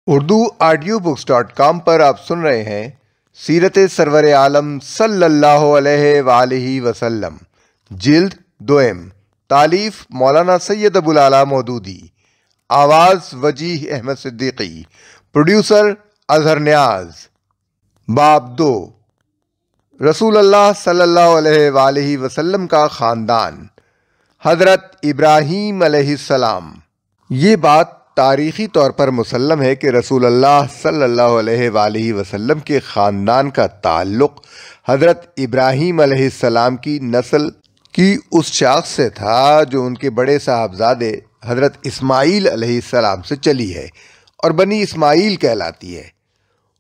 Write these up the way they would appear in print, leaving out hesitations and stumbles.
urduaudiobooks.com پر آپ سن رہے ہیں سیرت سرور عالم صلی اللہ علیہ وآلہ وسلم، جلد دوئم، تالیف مولانا سید ابو العلا مودودی، آواز وجیح احمد صدیقی، پروڈیوسر اظہر نیاز۔ باب 2، رسول اللہ صلی اللہ علیہ وآلہ وسلم کا خاندان، حضرت ابراہیم علیہ السلام۔ یہ بات تاریخی طور پر مسلم ہے کہ رسول اللہ صلی اللہ علیہ وآلہ وسلم کے خاندان کا تعلق حضرت ابراہیم علیہ السلام کی نسل کی اس شاخ سے تھا جو ان کے بڑے صاحبزادے حضرت اسماعیل علیہ السلام سے چلی ہے اور بنی اسماعیل کہلاتی ہے۔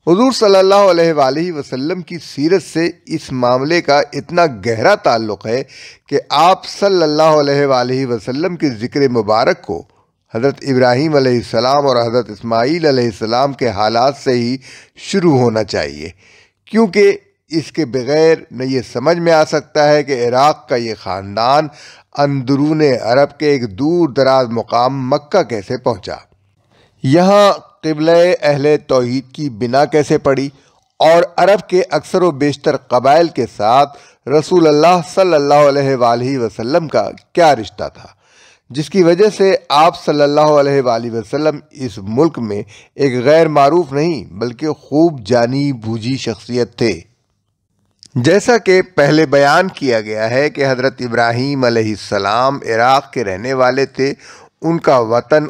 حضور صلی اللہ علیہ وآلہ وسلم کی سیرت سے اس معاملے کا اتنا گہرا تعلق ہے کہ آپ صلی اللہ علیہ وآلہ وسلم کے ذکر مبارک کو حضرت ابراہیم علیہ السلام اور حضرت اسماعیل علیہ السلام کے حالات سے ہی شروع ہونا چاہیے، کیونکہ اس کے بغیر نہ یہ سمجھ میں آ سکتا ہے کہ عراق کا یہ خاندان اندرون عرب کے ایک دور دراز مقام مکہ کیسے پہنچا، یہاں قبلہ اہل توحید کی بنا کیسے پڑی، اور عرب کے اکثر و بیشتر قبائل کے ساتھ رسول اللہ صلی اللہ علیہ وآلہ وسلم کا کیا رشتہ تھا، جس کی وجہ سے آپ صلی اللہ علیہ وآلہ وسلم اس ملک میں ایک غیر معروف نہیں بلکہ خوب جانی بوجھی شخصیت تھے۔ جیسا کہ پہلے بیان کیا گیا ہے کہ حضرت ابراہیم علیہ السلام عراق کے رہنے والے تھے، ان کا وطن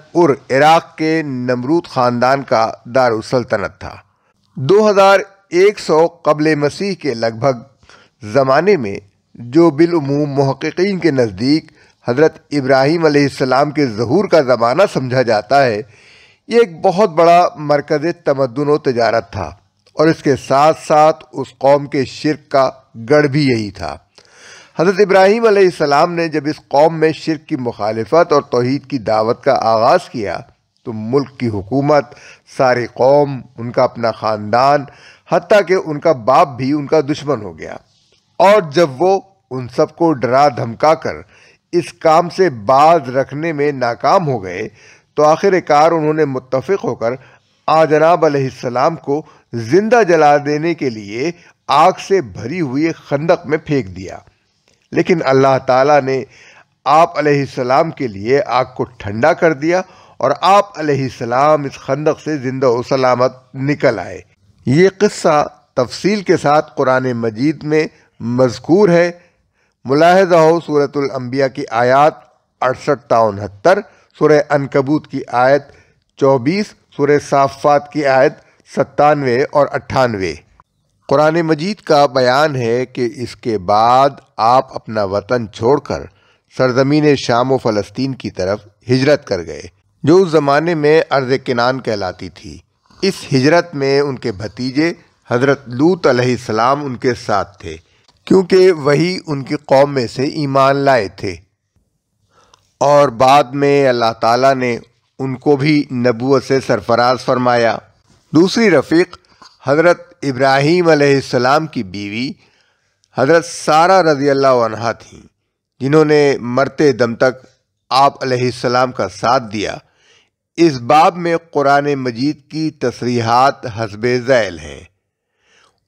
عراق کے نمرود خاندان کا دارالسلطنت تھا۔ 2100 قبل مسیح کے لگ بھگ زمانے میں، جو بالعموم محققین کے نزدیک حضرت ابراہیم علیہ السلام کے ظہور کا زمانہ سمجھا جاتا ہے، یہ ایک بہت بڑا مرکز تمدن و تجارت تھا، اور اس کے ساتھ ساتھ اس قوم کے شرک کا گڑھ بھی یہی تھا۔ حضرت ابراہیم علیہ السلام نے جب اس قوم میں شرک کی مخالفت اور توحید کی دعوت کا آغاز کیا تو ملک کی حکومت، ساری قوم، ان کا اپنا خاندان، حتیٰ کہ ان کا باپ بھی ان کا دشمن ہو گیا، اور جب وہ ان سب کو ڈرا دھمکا کر اس کام سے باز رکھنے میں ناکام ہو گئے تو آخر کار انہوں نے متفق ہو کر جناب علیہ السلام کو زندہ جلا دینے کے لیے آگ سے بھری ہوئی خندق میں پھینک دیا، لیکن اللہ تعالیٰ نے آپ علیہ السلام کے لیے آگ کو ٹھنڈا کر دیا اور آپ علیہ السلام اس خندق سے زندہ و سلامت نکل آئے۔ یہ قصہ تفصیل کے ساتھ قرآن مجید میں مذکور ہے، ملاحظہ ہو سورۃ الانبیاء کی آیات 68 تا 69، سورہ عنکبوت کی آیت 24، سورہ صافات کی آیت 97 اور 98۔ قرآن مجید کا بیان ہے کہ اس کے بعد آپ اپنا وطن چھوڑ کر سرزمین شام و فلسطین کی طرف ہجرت کر گئے، جو اس زمانے میں ارض کنعان کہلاتی تھی۔ اس ہجرت میں ان کے بھتیجے حضرت لوط علیہ السلام ان کے ساتھ تھے، کیونکہ وہی ان کی قوم میں سے ایمان لائے تھے، اور بعد میں اللہ تعالیٰ نے ان کو بھی نبوت سے سرفراز فرمایا۔ دوسری رفیق حضرت ابراہیم علیہ السلام کی بیوی حضرت سارہ رضی اللہ عنہا تھیں، جنہوں نے مرتے دم تک آپ علیہ السلام کا ساتھ دیا۔ اس باب میں قرآن مجید کی تصریحات حسب ذیل ہیں۔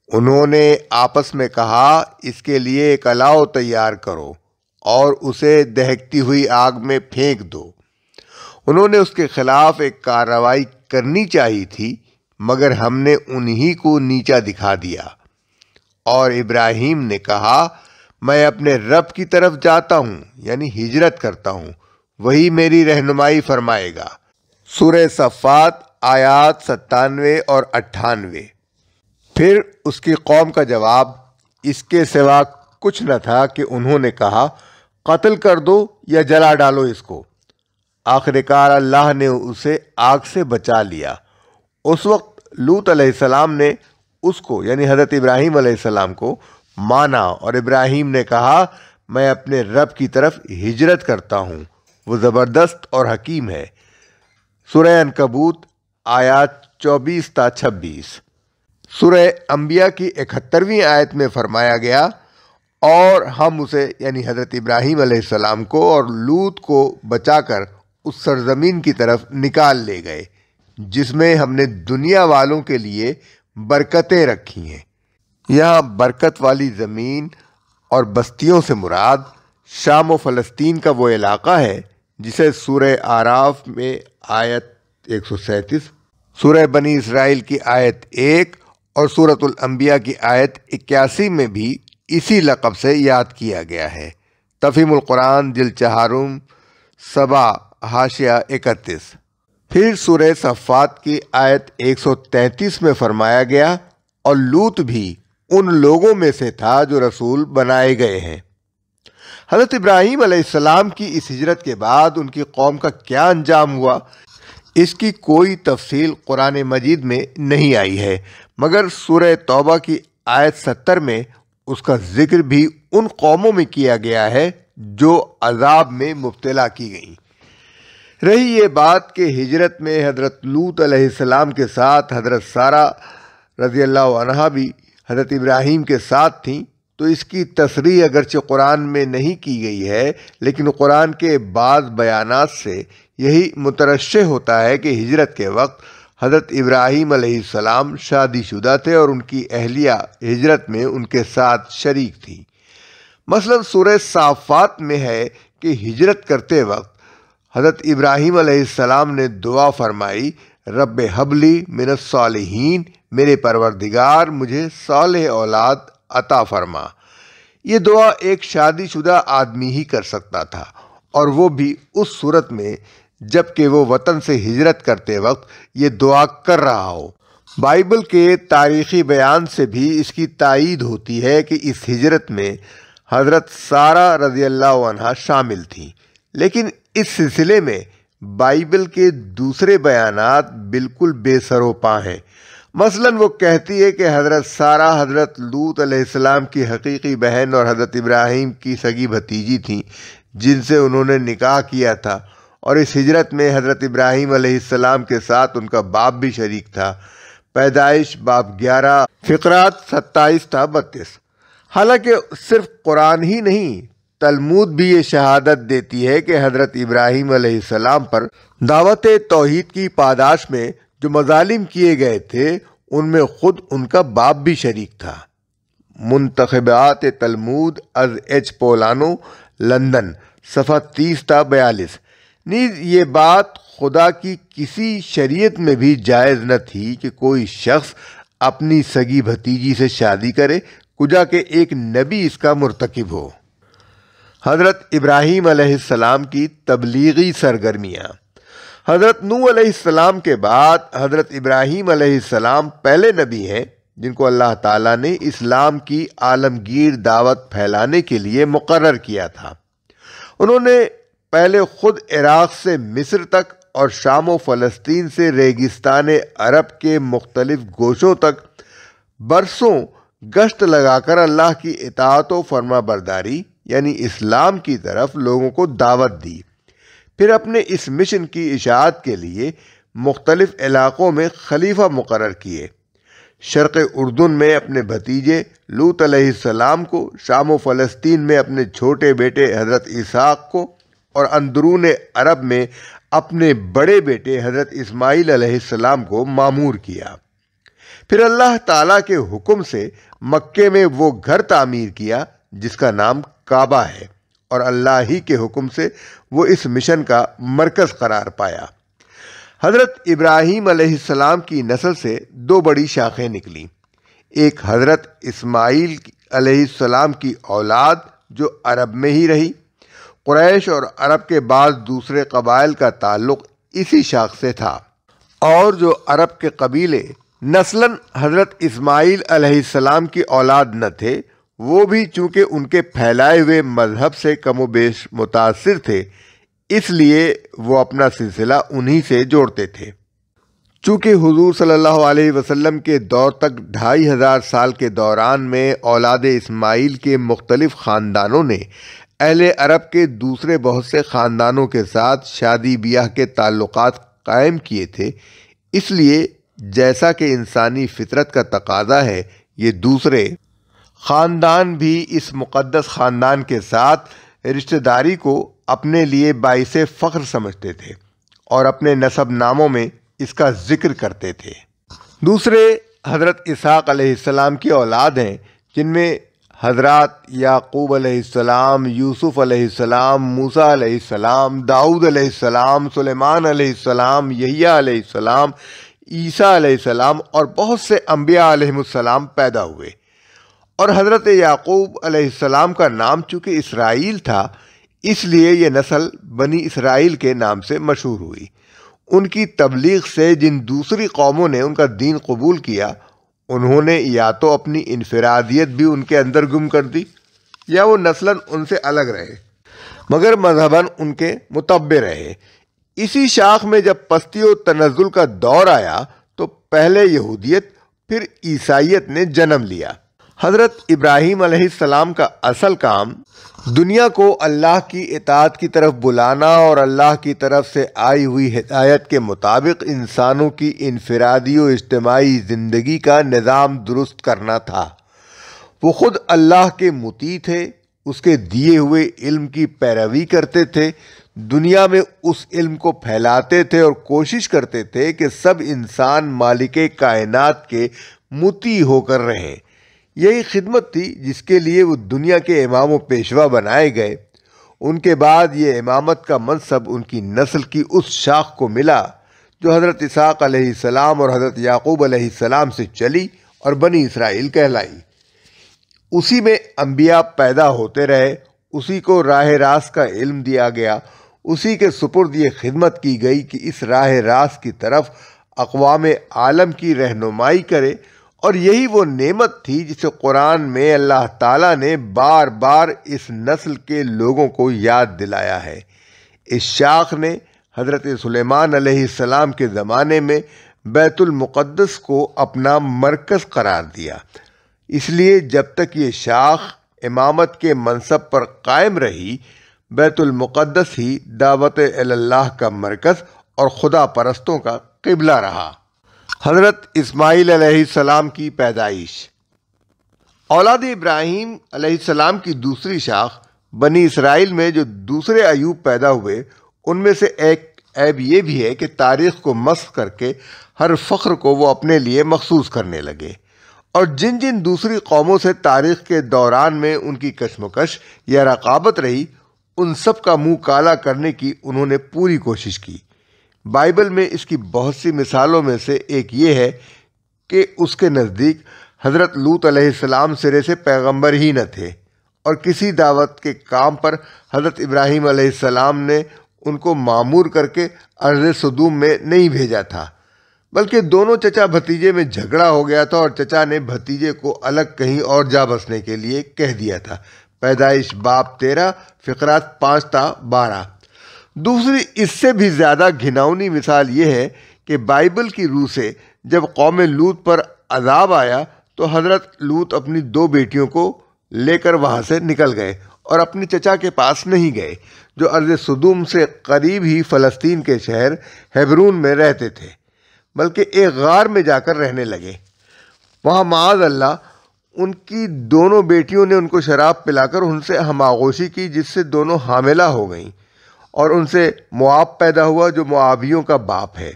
انہوں نے آپس میں کہا، اس کے لیے ایک الاؤ تیار کرو اور اسے دہکتی ہوئی آگ میں پھینک دو۔ انہوں نے اس کے خلاف ایک کارروائی کرنی چاہی تھی، مگر ہم نے انہی کو نیچا دکھا دیا، اور ابراہیم نے کہا، میں اپنے رب کی طرف جاتا ہوں، یعنی ہجرت کرتا ہوں، وہی میری رہنمائی فرمائے گا۔ سورہ صفات آیات 97 اور 98۔ پھر اس کی قوم کا جواب اس کے سوا کچھ نہ تھا کہ انہوں نے کہا، قتل کر دو یا جلا ڈالو اس کو۔ آخر کار اللہ نے اسے آگ سے بچا لیا۔ اس وقت لوط علیہ السلام نے اس کو، یعنی حضرت ابراہیم علیہ السلام کو مانا، اور ابراہیم نے کہا، میں اپنے رب کی طرف ہجرت کرتا ہوں، وہ زبردست اور حکیم ہے۔ سورہ عنکبوت آیات 24 تا 26۔ سورہ انبیاء کی 71ویں آیت میں فرمایا گیا، اور ہم اسے، یعنی حضرت ابراہیم علیہ السلام کو اور لوط کو بچا کر اس سرزمین کی طرف نکال لے گئے جس میں ہم نے دنیا والوں کے لیے برکتیں رکھی ہیں۔ یہاں برکت والی زمین اور بستیوں سے مراد شام و فلسطین کا وہ علاقہ ہے جسے سورہ اعراف میں آیت 137، سورہ بنی اسرائیل کی آیت 1 اور سورۃ الانبیاء کی آیت 81 میں بھی اسی لقب سے یاد کیا گیا ہے۔ تفہیم القرآن جلد 4 صبا حاشیہ 31۔ پھر سورہ صفات کی آیت 133 میں فرمایا گیا، اور لوط بھی ان لوگوں میں سے تھا جو رسول بنائے گئے ہیں۔ حضرت ابراہیم علیہ السلام کی اس ہجرت کے بعد ان کی قوم کا کیا انجام ہوا، اس کی کوئی تفصیل قرآن مجید میں نہیں آئی ہے، مگر سورہ توبہ کی آیت 70 میں اس کا ذکر بھی ان قوموں میں کیا گیا ہے جو عذاب میں مبتلا کی گئیں۔ رہی یہ بات کہ ہجرت میں حضرت لوط علیہ السلام کے ساتھ حضرت سارہ رضی اللہ عنہا بھی حضرت ابراہیم کے ساتھ تھیں، تو اس کی تصریح اگرچہ قرآن میں نہیں کی گئی ہے، لیکن قرآن کے بعض بیانات سے یہی مترشح ہوتا ہے کہ ہجرت کے وقت حضرت ابراہیم علیہ السلام شادی شدہ تھے اور ان کی اہلیہ ہجرت میں ان کے ساتھ شریک تھی۔ مثلا سورہ صافات میں ہے کہ ہجرت کرتے وقت حضرت ابراہیم علیہ السلام نے دعا فرمائی، رب حبلی من الصالحین، میرے پروردگار مجھے صالح اولاد عطا فرما۔ یہ دعا ایک شادی شدہ آدمی ہی کر سکتا تھا، اور وہ بھی اس صورت میں جب کہ وہ وطن سے ہجرت کرتے وقت یہ دعا کر رہا ہو۔ بائبل کے تاریخی بیان سے بھی اس کی تائید ہوتی ہے کہ اس ہجرت میں حضرت سارہ رضی اللہ عنہا شامل تھیں، لیکن اس سلسلے میں بائبل کے دوسرے بیانات بالکل بے سر و پا ہیں۔ مثلا وہ کہتی ہے کہ حضرت سارہ حضرت لوط علیہ السلام کی حقیقی بہن اور حضرت ابراہیم کی سگی بھتیجی تھیں جن سے انہوں نے نکاح کیا تھا، اور اس ہجرت میں حضرت ابراہیم علیہ السلام کے ساتھ ان کا باپ بھی شریک تھا۔ پیدائش باب 11 فقرات 27 تا 32۔ حالانکہ صرف قرآن ہی نہیں، تلمود بھی یہ شہادت دیتی ہے کہ حضرت ابراہیم علیہ السلام پر دعوت توحید کی پاداش میں جو مظالم کیے گئے تھے ان میں خود ان کا باپ بھی شریک تھا۔ منتخبات تلمود از ایچ پولانو، لندن، صفحہ 30 تا 42۔ نیز یہ بات خدا کی کسی شریعت میں بھی جائز نہ تھی کہ کوئی شخص اپنی سگی بھتیجی سے شادی کرے، کجا کہ ایک نبی اس کا مرتکب ہو۔ حضرت ابراہیم علیہ السلام کی تبلیغی سرگرمیاں۔ حضرت نوح علیہ السلام کے بعد حضرت ابراہیم علیہ السلام پہلے نبی ہیں جن کو اللہ تعالیٰ نے اسلام کی عالمگیر دعوت پھیلانے کے لیے مقرر کیا تھا۔ انہوں نے پہلے خود عراق سے مصر تک اور شام و فلسطین سے ریگستان عرب کے مختلف گوشوں تک برسوں گشت لگا کر اللہ کی اطاعت و فرما برداری یعنی اسلام کی طرف لوگوں کو دعوت دی۔ پھر اپنے اس مشن کی اشاعت کے لیے مختلف علاقوں میں خلیفہ مقرر کیے۔ شرق اردن میں اپنے بھتیجے لوط علیہ السلام کو، شام و فلسطین میں اپنے چھوٹے بیٹے حضرت اسحاق کو، اور اندرون عرب میں اپنے بڑے بیٹے حضرت اسماعیل علیہ السلام کو مامور کیا۔ پھر اللہ تعالیٰ کے حکم سے مکے میں وہ گھر تعمیر کیا جس کا نام کعبہ ہے، اور اللہ ہی کے حکم سے وہ اس مشن کا مرکز قرار پایا۔ حضرت ابراہیم علیہ السلام کی نسل سے دو بڑی شاخیں نکلیں، ایک حضرت اسماعیل علیہ السلام کی اولاد جو عرب میں ہی رہی۔ قریش اور عرب کے بعض دوسرے قبائل کا تعلق اسی شاخ سے تھا، اور جو عرب کے قبیلے نسلاً حضرت اسماعیل علیہ السلام کی اولاد نہ تھے، وہ بھی چونکہ ان کے پھیلائے ہوئے مذہب سے کم و بیش متاثر تھے، اس لیے وہ اپنا سلسلہ انہی سے جوڑتے تھے۔ چونکہ حضور صلی اللہ علیہ وسلم کے دور تک 2500 سال کے دوران میں اولاد اسماعیل کے مختلف خاندانوں نے اہل عرب کے دوسرے بہت سے خاندانوں کے ساتھ شادی بیاہ کے تعلقات قائم کیے تھے، اس لیے جیسا کہ انسانی فطرت کا تقاضا ہے، یہ دوسرے خاندان بھی اس مقدس خاندان کے ساتھ رشتہ داری کو اپنے لیے باعث فخر سمجھتے تھے اور اپنے نسب ناموں میں اس کا ذکر کرتے تھے۔ دوسرے حضرت اسحاق علیہ السلام کی اولاد ہیں، جن میں حضرات یعقوب علیہ السلام، یوسف علیہ السلام، موسیٰ علیہ السلام، داؤد علیہ السلام، سلیمان علیہ السلام، یحییٰ علیہ السلام، عیسیٰ علیہ السلام اور بہت سے انبیاء علیہ السلام پیدا ہوئے۔ اور حضرت یعقوب علیہ السلام کا نام چونکہ اسرائیل تھا، اس لیے یہ نسل بنی اسرائیل کے نام سے مشہور ہوئی۔ ان کی تبلیغ سے جن دوسری قوموں نے ان کا دین قبول کیا، انہوں نے یا تو اپنی انفرادیت بھی ان کے اندر گم کر دی یا وہ نسلاً ان سے الگ رہے، مگر مذہباً ان کے متبع رہے۔ اسی شاخ میں جب پستی و تنزل کا دور آیا تو پہلے یہودیت پھر عیسائیت نے جنم لیا۔ حضرت ابراہیم علیہ السلام کا اصل کام دنیا کو اللہ کی اطاعت کی طرف بلانا اور اللہ کی طرف سے آئی ہوئی ہدایت کے مطابق انسانوں کی انفرادی و اجتماعی زندگی کا نظام درست کرنا تھا۔ وہ خود اللہ کے مطیع تھے، اس کے دیے ہوئے علم کی پیروی کرتے تھے، دنیا میں اس علم کو پھیلاتے تھے اور کوشش کرتے تھے کہ سب انسان مالک کائنات کے مطیع ہو کر رہیں۔ یہی خدمت تھی جس کے لیے وہ دنیا کے امام و پیشوا بنائے گئے۔ ان کے بعد یہ امامت کا منصب ان کی نسل کی اس شاخ کو ملا جو حضرت اسحاق علیہ السلام اور حضرت یعقوب علیہ السلام سے چلی اور بنی اسرائیل کہلائی۔ اسی میں انبیاء پیدا ہوتے رہے، اسی کو راہ راست کا علم دیا گیا، اسی کے سپرد یہ خدمت کی گئی کہ اس راہ راست کی طرف اقوام عالم کی رہنمائی کرے، اور یہی وہ نعمت تھی جسے قرآن میں اللہ تعالیٰ نے بار بار اس نسل کے لوگوں کو یاد دلایا ہے۔ اس شاخ نے حضرت سلیمان علیہ السلام کے زمانے میں بیت المقدس کو اپنا مرکز قرار دیا، اس لیے جب تک یہ شاخ امامت کے منصب پر قائم رہی، بیت المقدس ہی دعوت اللہ کا مرکز اور خدا پرستوں کا قبلہ رہا۔ حضرت اسماعیل علیہ السلام کی پیدائش۔ اولاد ابراہیم علیہ السلام کی دوسری شاخ بنی اسرائیل میں جو دوسرے ایوب پیدا ہوئے، ان میں سے ایک عیب یہ بھی ہے کہ تاریخ کو مسخ کر کے ہر فخر کو وہ اپنے لیے مخصوص کرنے لگے، اور جن جن دوسری قوموں سے تاریخ کے دوران میں ان کی کشمکش یا رقابت رہی، ان سب کا منہ کالا کرنے کی انہوں نے پوری کوشش کی۔ بائبل میں اس کی بہت سی مثالوں میں سے ایک یہ ہے کہ اس کے نزدیک حضرت لوط علیہ السلام سرے سے پیغمبر ہی نہ تھے، اور کسی دعوت کے کام پر حضرت ابراہیم علیہ السلام نے ان کو معمور کر کے ارض سدوم میں نہیں بھیجا تھا، بلکہ دونوں چچا بھتیجے میں جھگڑا ہو گیا تھا اور چچا نے بھتیجے کو الگ کہیں اور جا بسنے کے لیے کہہ دیا تھا۔ پیدائش باب 13 فقرات 5 تا 12۔ دوسری اس سے بھی زیادہ گھناؤنی مثال یہ ہے کہ بائبل کی روح سے جب قوم لوط پر عذاب آیا تو حضرت لوط اپنی 2 بیٹیوں کو لے کر وہاں سے نکل گئے اور اپنے چچا کے پاس نہیں گئے، جو ارض سدوم سے قریب ہی فلسطین کے شہر ہیبرون میں رہتے تھے، بلکہ ایک غار میں جا کر رہنے لگے۔ وہاں معاذ اللہ ان کی دونوں بیٹیوں نے ان کو شراب پلا کر ان سے ہم آغوشی کی، جس سے دونوں حاملہ ہو گئیں، اور ان سے مواب پیدا ہوا جو موابیوں کا باپ ہے،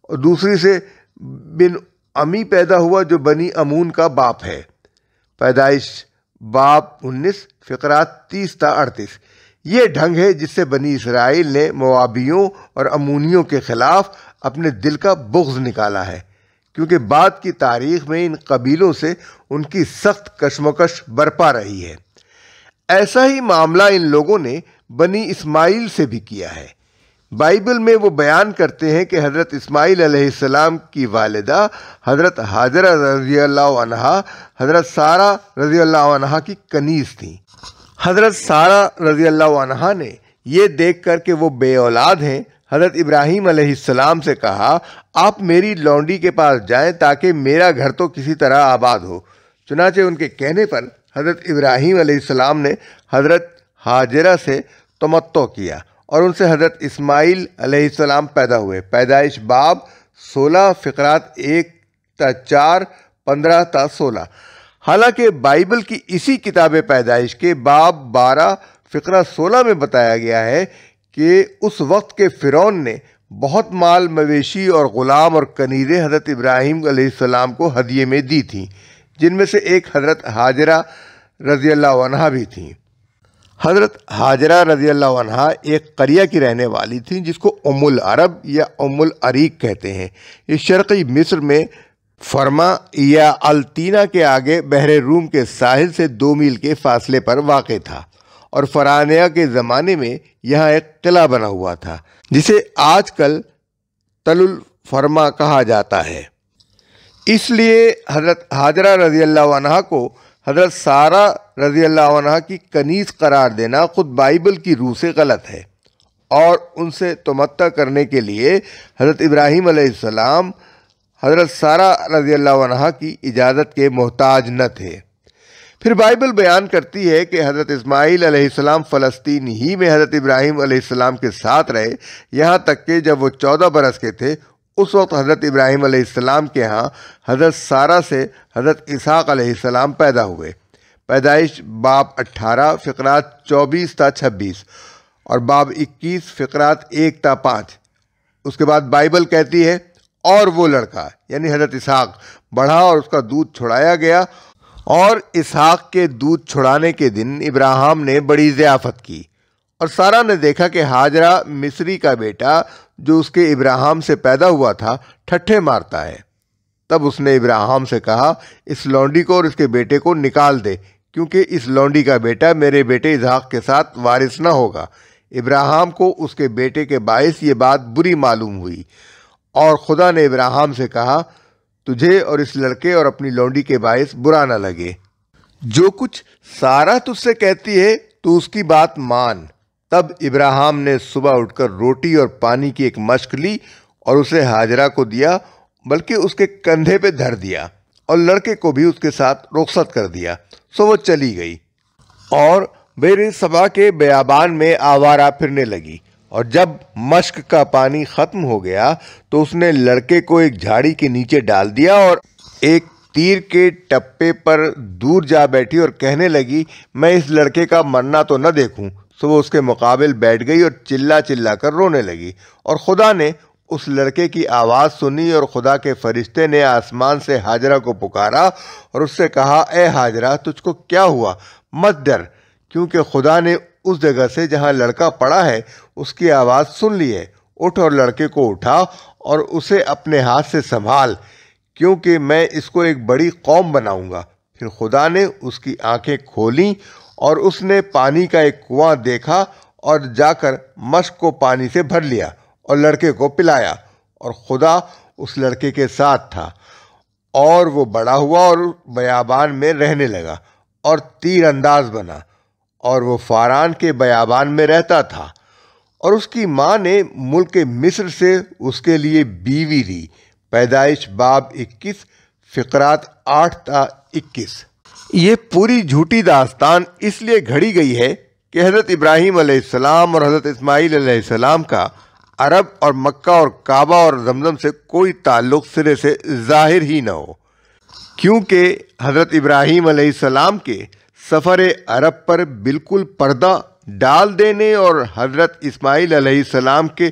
اور دوسری سے بن امی پیدا ہوا جو بنی امون کا باپ ہے۔ پیدائش باب 19 فقرات 30 تا 38۔ یہ ڈھنگ ہے جس سے بنی اسرائیل نے موابیوں اور امونیوں کے خلاف اپنے دل کا بغض نکالا ہے، کیونکہ بعد کی تاریخ میں ان قبیلوں سے ان کی سخت کشمکش برپا رہی ہے۔ ایسا ہی معاملہ ان لوگوں نے بنی اسماعیل سے بھی کیا ہے۔ بائبل میں وہ بیان کرتے ہیں کہ حضرت اسماعیل علیہ السلام کی والدہ حضرت ہاجرہ رضی اللہ عنہا حضرت سارہ رضی اللہ عنہا کی کنیز تھیں۔ حضرت سارہ رضی اللہ عنہا نے یہ دیکھ کر کہ وہ بے اولاد ہیں، حضرت ابراہیم علیہ السلام سے کہا، آپ میری لونڈی کے پاس جائیں تاکہ میرا گھر تو کسی طرح آباد ہو۔ چنانچہ ان کے کہنے پر حضرت ابراہیم علیہ السلام نے حضرت ہاجرہ سے تمتع کیا اور ان سے حضرت اسماعیل علیہ السلام پیدا ہوئے۔ پیدائش باب 16 فقرات 1 تا 4 15 تا 16۔ حالانکہ بائبل کی اسی کتاب پیدائش کے باب 12 فقرہ 16 میں بتایا گیا ہے کہ اس وقت کے فرعون نے بہت مال مویشی اور غلام اور کنیزیں حضرت ابراہیم علیہ السلام کو ہدیے میں دی تھیں، جن میں سے ایک حضرت ہاجرہ رضی اللہ عنہا بھی تھیں۔ حضرت ہاجرہ رضی اللہ عنہا ایک قریہ کی رہنے والی تھیں جس کو ام العرب یا ام العریق کہتے ہیں۔ یہ شرقی مصر میں فرما یا التینا کے آگے بحر روم کے ساحل سے 2 میل کے فاصلے پر واقع تھا، اور فرعونیہ کے زمانے میں یہاں ایک قلعہ بنا ہوا تھا جسے آج کل تل الفرما کہا جاتا ہے۔ اس لیے حضرت ہاجرہ رضی اللہ عنہا کو حضرت سارہ رضی اللہ عنہا کی کنیز قرار دینا خود بائبل کی روح سے غلط ہے، اور ان سے تمتع کرنے کے لیے حضرت ابراہیم علیہ السلام حضرت سارہ رضی اللہ عنہا کی اجازت کے محتاج نہ تھے۔ پھر بائبل بیان کرتی ہے کہ حضرت اسماعیل علیہ السلام فلسطین ہی میں حضرت ابراہیم علیہ السلام کے ساتھ رہے، یہاں تک کہ جب وہ 14 برس کے تھے اس وقت حضرت ابراہیم علیہ السلام کے ہاں حضرت سارہ سے حضرت اسحاق علیہ السلام پیدا ہوئے۔ پیدائش باب 18 فقرات 24 تا 26 اور باب 21 فقرات 1 تا 5۔ اس کے بعد بائبل کہتی ہے، اور وہ لڑکا یعنی حضرت اسحاق بڑھا اور اس کا دودھ چھڑایا گیا، اور اسحاق کے دودھ چھڑانے کے دن ابراہیم نے بڑی ضیافت کی، اور سارہ نے دیکھا کہ ہاجرہ مصری کا بیٹا جو اس کے ابراہیم سے پیدا ہوا تھا ٹھٹھے مارتا ہے۔ تب اس نے ابراہیم سے کہا، اس لونڈی کو اور اس کے بیٹے کو نکال دے، کیونکہ اس لونڈی کا بیٹا میرے بیٹے اسحاق کے ساتھ وارث نہ ہوگا۔ ابراہیم کو اس کے بیٹے کے باعث یہ بات بری معلوم ہوئی، اور خدا نے ابراہیم سے کہا، تجھے اور اس لڑکے اور اپنی لونڈی کے باعث برا نہ لگے۔ جو کچھ سارہ تجھ سے کہتی ہے تو اس کی بات مان۔ تب ابراہیم نے صبح اٹھ کر روٹی اور پانی کی ایک مشک لی اور اسے ہاجرہ کو دیا، بلکہ اس کے کندھے پہ دھر دیا، اور لڑکے کو بھی اس کے ساتھ رخصت کر دیا۔ سو وہ چلی گئی اور بیر سبا کے بیابان میں آوارہ پھرنے لگی، اور جب مشک کا پانی ختم ہو گیا تو اس نے لڑکے کو ایک جھاڑی کے نیچے ڈال دیا اور ایک تیر کے ٹپے پر دور جا بیٹھی اور کہنے لگی، میں اس لڑکے کا مرنا تو نہ دیکھوں۔ سو وہ اس کے مقابل بیٹھ گئی اور چلا چلا کر رونے لگی، اور خدا نے اس لڑکے کی آواز سنی، اور خدا کے فرشتے نے آسمان سے ہاجرہ کو پکارا اور اس سے کہا، اے ہاجرہ تجھ کو کیا ہوا؟ مت ڈر، کیونکہ خدا نے اس جگہ سے جہاں لڑکا پڑا ہے اس کی آواز سن لی ہے۔ اٹھ اور لڑکے کو اٹھا اور اسے اپنے ہاتھ سے سنبھال، کیونکہ میں اس کو ایک بڑی قوم بناؤں گا۔ پھر خدا نے اس کی آنکھیں کھولیں اور اس نے پانی کا ایک کنواں دیکھا، اور جا کر مشک کو پانی سے بھر لیا اور لڑکے کو پلایا، اور خدا اس لڑکے کے ساتھ تھا، اور وہ بڑا ہوا اور بیابان میں رہنے لگا اور تیر انداز بنا، اور وہ فاران کے بیابان میں رہتا تھا، اور اس کی ماں نے ملک مصر سے اس کے لیے بیوی لی۔ پیدائش باب 21 فقرات 8 تا 21۔ یہ پوری جھوٹی داستان اس لیے گھڑی گئی ہے کہ حضرت ابراہیم علیہ السلام اور حضرت اسماعیل علیہ السلام کا عرب اور مکہ اور کعبہ اور زمزم سے کوئی تعلق سرے سے ظاہر ہی نہ ہو، کیونکہ حضرت ابراہیم علیہ السلام کے سفر عرب پر بالکل پردہ ڈال دینے اور حضرت اسماعیل علیہ السلام کے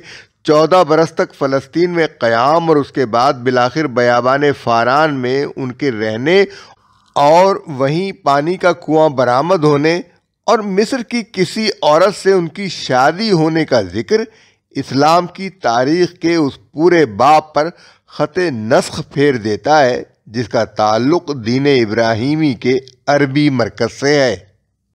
14 برس تک فلسطین میں قیام اور اس کے بعد بالآخر بیابان فاران میں ان کے رہنے اور وہیں پانی کا کنواں برآمد ہونے اور مصر کی کسی عورت سے ان کی شادی ہونے کا ذکر اسلام کی تاریخ کے اس پورے باب پر خط نسخ پھیر دیتا ہے جس کا تعلق دین ابراہیمی کے عربی مرکز سے ہے۔